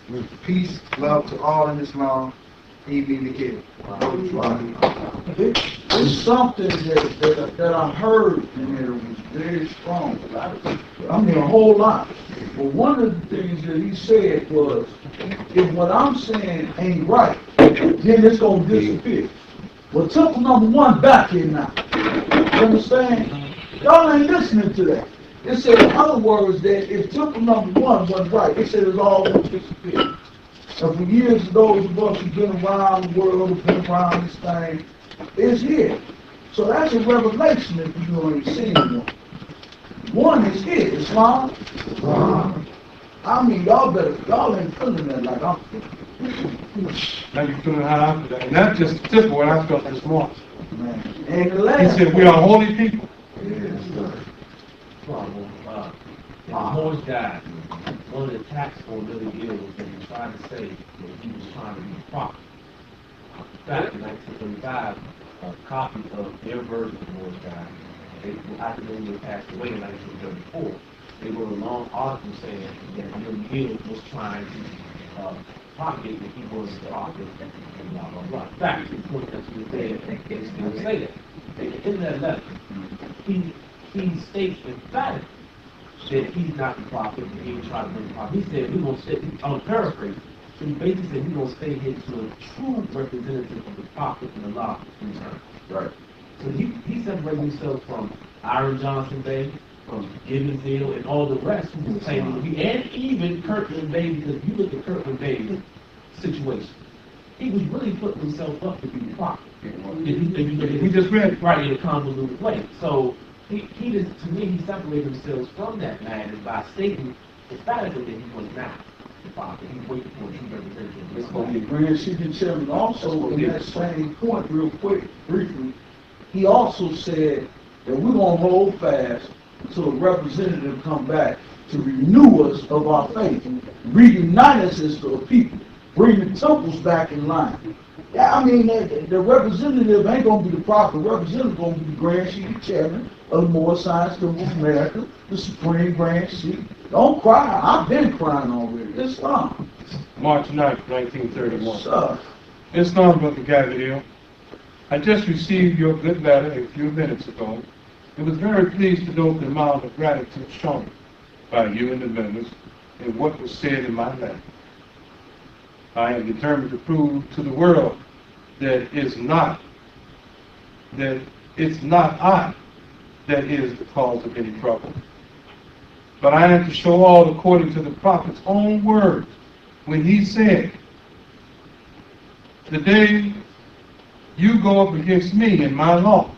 With peace, love to all in Islam, Eid Mikhail. It's something that I heard in there was very strong. I mean, a whole lot. But one of the things that he said was, if what I'm saying ain't right, then it's going to disappear. Well, temple number one back here now. You understand? Y'all ain't listening to that. It said, in other words, that if temple number one wasn't right, it said it's all going to disappear. And for years, those of us who've been around the world, who've been around this thing, it's here. So that's a revelation if you ain't seen one. One is here, Islam. I mean, y'all ain't feeling that like I'm feeling. Now you feeling how I feel. And that's just typical what I felt this morning. Man. And the He last said, we are holy people. Moorish died. One of the attacks on Billy Gill was that he tried to say that he was trying to be a prophet. In fact, in 1935, a copy of their version of Moorish died. After they passed away in 1934, they wrote a long article saying that Billy Gill was trying to propagate that he was a prophet and blah, blah, blah. In fact, the point that you said, they still say that. In that letter, he states emphatically that he's not the prophet and he was trying to bring the prophet. He said, we're going to stay, I'm paraphrasing, but he basically said, we're going to stay here to a true representative of the prophet and Allah return. Right. So he separated himself from Aaron Johnson Bay, from Gibbons Hill, and all the rest who were saying, and even Kirkland Bay, because if you look at Kirkland Bay's situation, he was really putting himself up to be the prophet. We just read it. Right, in a convoluted way. So, he just, to me, he separated himself from that man by stating emphatically that he was not the prophet. He waited for a true representative. It's going to be Grand Chief Chairman. Also, in that same point, real quick, briefly, he also said that we're going to hold fast until a representative come back to renew us of our faith, reunite us as a people, bring the temples back in line. Yeah, I mean, the representative ain't going to be the prophet. The representative is going to be the Grand Chief Chairman of the Moorish Science Symbol of America, the Supreme Grand Chief. Don't cry. I've been crying already. Islam. March 9th, 1931. Sir. Islam, Brother Gabriel. I just received your good letter a few minutes ago. I was very pleased to note the amount of gratitude shown by you and the members in what was said in my letter. I am determined to prove to the world that it's not I that is the cause of any trouble. But I am to show all according to the prophet's own words when he said, the day you go up against me in my law,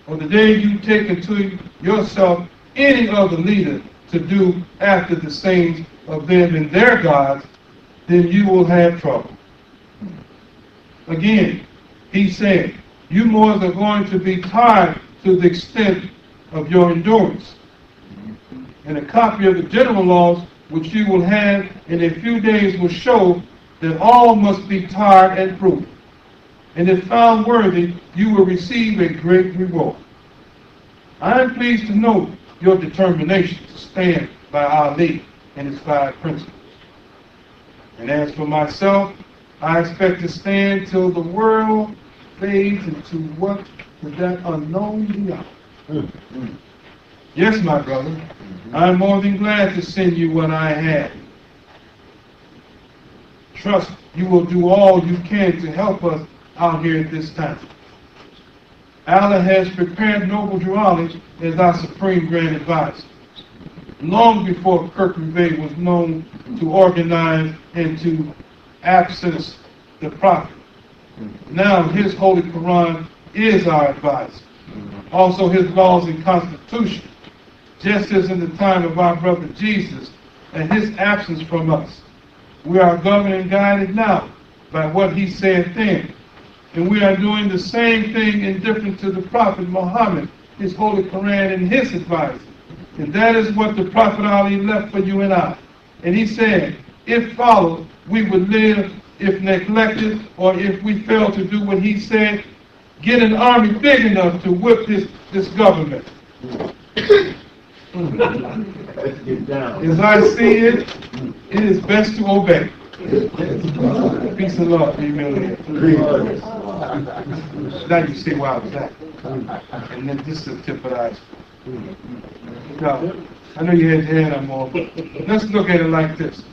or the day you take into yourself any other leader to do after the same of them and their gods, then you will have trouble. Again, he said, you Moors are going to be tired to the extent of your endurance. And a copy of the general laws, which you will have in a few days, will show that all must be tried and proved. And if found worthy, you will receive a great reward. I am pleased to note your determination to stand by Ali and his 5 principles. And as for myself, I expect to stand till the world fades into what to that unknown beyond. Yes, my brother, I am more than glad to send you what I have. Trust you will do all you can to help us out here at this time. Allah has prepared Noble Jawali as our Supreme Grand Advisor. Long before Kirkland Bay was known to organize and to absence the Prophet. Now his Holy Quran is our advisor. Also his laws and constitution, just as in the time of our brother Jesus and his absence from us. We are governed and guided now by what he said then. And we are doing the same thing indifferent to the Prophet Muhammad, his Holy Quran, and his advice. And that is what the Prophet Ali left for you and I. And he said, if followed, we would live. If neglected, or if we fail to do what he said, get an army big enough to whip this government. As I see it, it is best to obey. Peace and love, humility. Now you see where I was at. And then this is the tip of the iceberg. Now, I know you had your hand on, but let's look at it like this.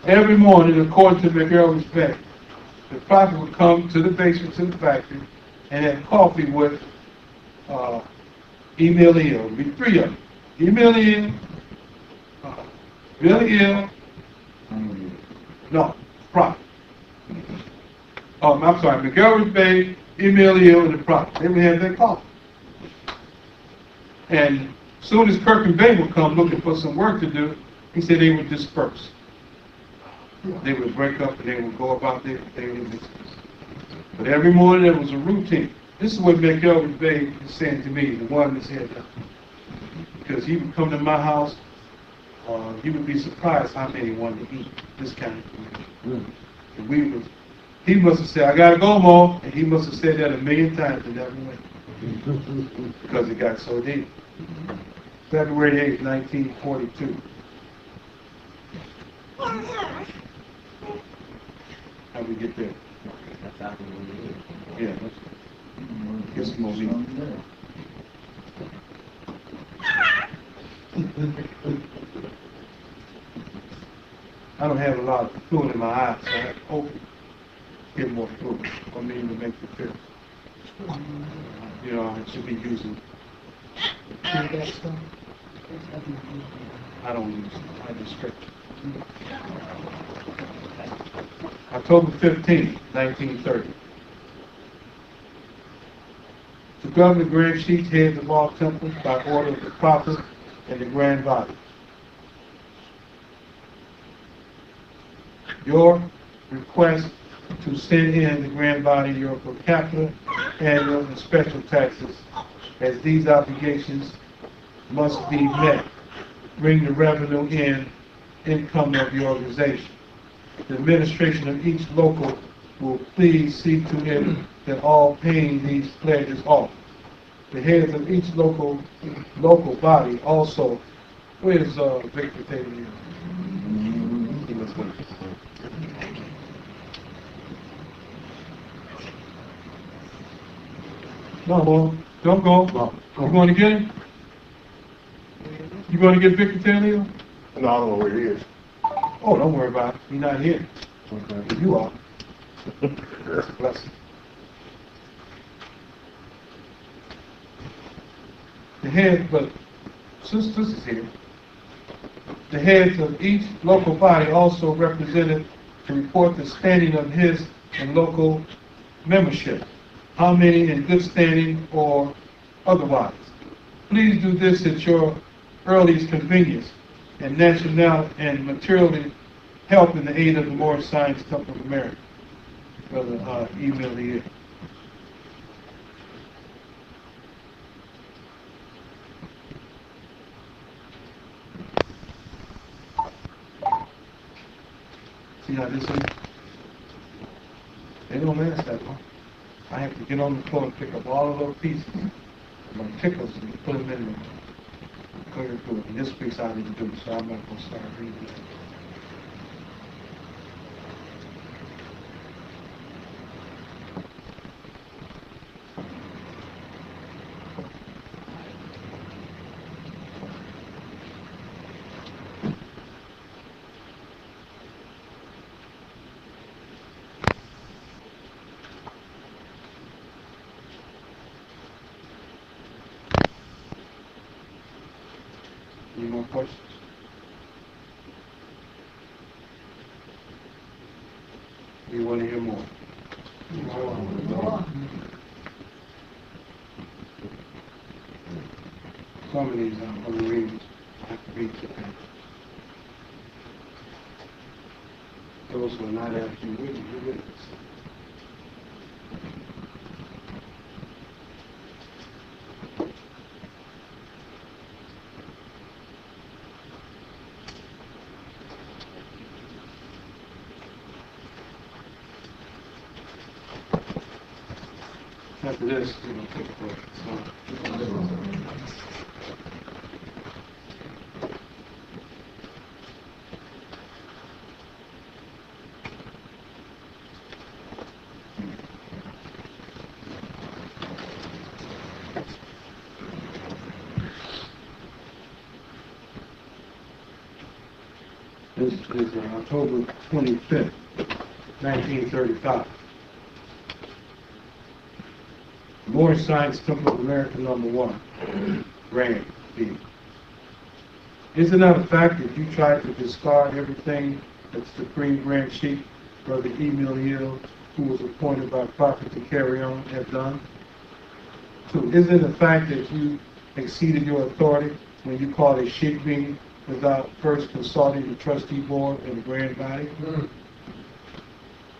Every morning, according to McElroy's Bay, the Prophet would come to the basement, to the factory, and have coffee with Emilio. It'd be 3 of them. Emilio, Billy Ill, no, Prophet. I'm sorry, McElroy's Bay, Emilio, and the Prophet. They would have their coffee. And as soon as Kirk Bay would come looking for some work to do, he said they would disperse. They would break up and they would go about their daily business. But every morning there was a routine. This is what McElroy Bay is saying to me, the one that's here now. Because he would come to my house, he would be surprised how many wanted to eat this kind of food. And he must have said, I gotta go, Mo, and he must have said that 1,000,000 times and never went. Because it got so deep. February 8th, 1942. How we get there? Yeah. Get some more meat. I don't have a lot of fluid in my eyes, so I have to open, get more fluid. I mean, to make it fit. You know, I should be using. I don't use it. I just stretch it. October 15, 1930. To govern the Grand Chief, heads of all temples, by order of the Prophet and the Grand Body. Your request to send in the Grand Body your per capita, annual, and special taxes, as these obligations must be met. Bring the revenue income of your organization. The administration of each local will please see to it that all paying these pledges off. The heads of each local body also. Where's Victor Taylor? He must wait. No, boy, don't go. No. You going to get him? You going to get Victor Taylor? No, I don't know where he is. Oh, don't worry about it. He's not here. Okay. You are. That's a blessing. The head, but since this is here, the heads of each local body also represented to report the standing of his and local membership. How many in good standing or otherwise. Please do this at your earliest convenience and national and materially help in the aid of the Moorish Science Temple of America. Brother email here. See how this is? They don't last that long. I have to get on the floor and pick up all of those pieces. My pickles and put them in the clear through it. And this piece I didn't do, so I'm not going to start reading it. Any more questions? You want to hear more? Some of these I'm going to read. I have to read to them. Those who are not after you, you witness. After this, we're going to take a break. This is October 25th, 1935. Moorish Science Temple of America #1, Grand B. Is it not a fact that you tried to discard everything that the Supreme Grand Chief, Brother E. Miliel, who was appointed by Prophet to carry on, have done? 2, is it a fact that you exceeded your authority when you called a sheep meeting without first consulting the trustee board and the grand body?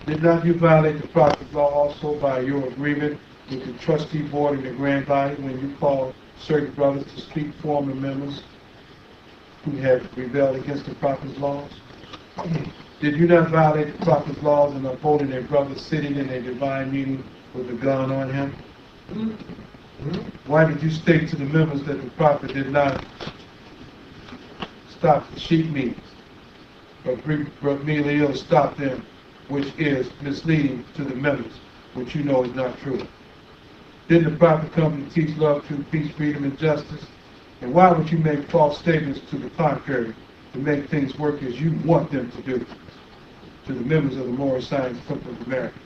Did not you violate the Prophet's law also by your agreement with the trustee board and the grand body when you called certain brothers to speak former members who had rebelled against the Prophet's laws? Did you not violate the Prophet's laws in upholding a brother sitting in a divine meeting with a gun on him? Why did you state to the members that the Prophet did not stop the sheep meetings, but Miliel stopped them, which is misleading to the members, which you know is not true? Didn't the Prophet come to teach love, truth, peace, freedom, and justice? And why would you make false statements to the contrary to make things work as you want them to do to the members of the Moorish Science Temple of America?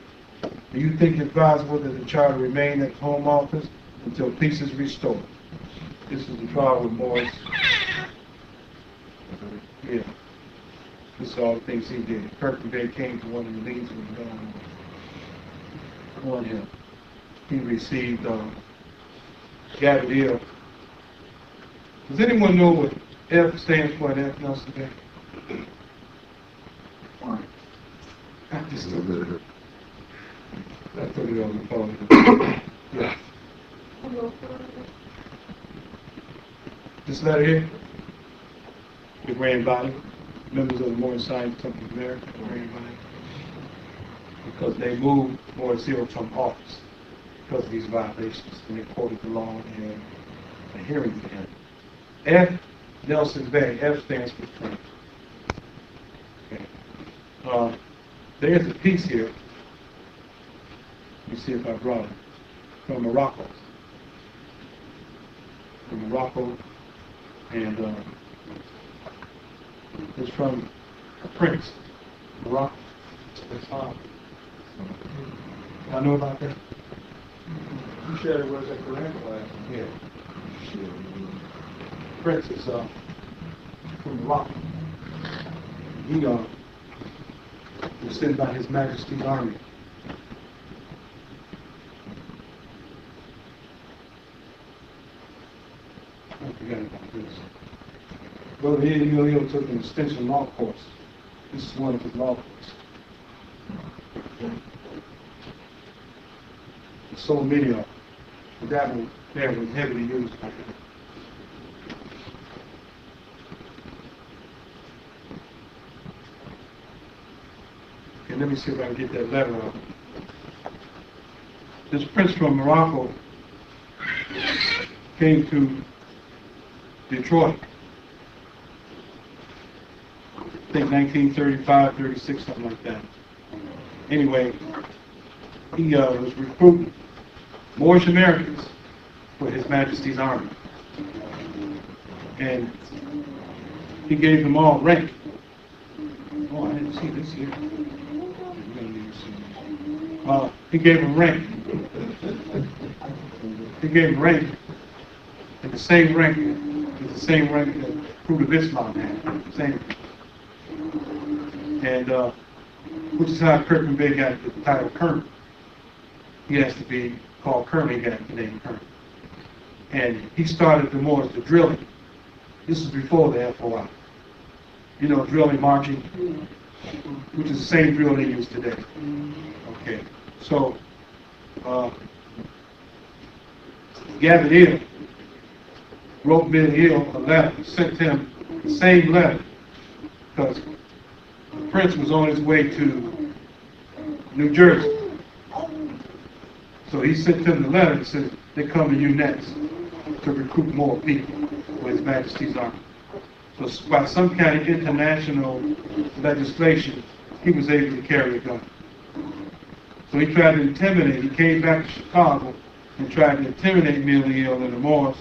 Do you think it advisable that the child remain at the home office until peace is restored? This is the trial with Morris. Yeah. This is all the things he did. Kirkland came to one of the leads and was on him. He received Gabrielle. Does anyone know what F stands for in F. Nelson Bay? I just took it. I took it on the phone. Yeah. This letter here, the grand body, members of the Moorish Science Temple of America, the grand body, because they moved Morris Hill from office because of these violations, and they quoted the law and a hearing to him. F. Nelson Bay. F stands for Frank. Okay. There's a piece here. Let me see if I brought it. From Morocco. From Morocco. And it's from a prince. Morocco. That's all. Y'all know about that? You shared it with us at Quran class. Yeah. Prince is from Morocco. He was sent by His Majesty's Army. I forgot about this. Brother Emilio took an extension law course. This is one of his law courses. so many of them. But that one there was heavily used. Okay, let me see if I can get that letter out. This prince from Morocco came to Detroit, I think 1935, 36, something like that. Anyway, he was recruiting Moorish Americans for His Majesty's Army. And he gave them all rank. Oh, I didn't see this here. He gave them rank. He gave them rank, and the same rank is the same rank that Fruit of Islam had. Same. And which is how Kirkman Bey got the title Colonel. He has to be called Colonel. He got the name Colonel. And he started the Moors, the drilling. This is before the FOI. You know, drilling, marching, which is the same drill they use today. Okay, so Gavin Hill wrote Bill Hill a letter, sent him the same letter, because the prince was on his way to New Jersey. So he sent him the letter and said, they're coming to you next to recruit more people for His Majesty's Army. So by some kind of international legislation, he was able to carry a gun. So he tried to intimidate. He came back to Chicago and tried to intimidate Bill Hill and the Moors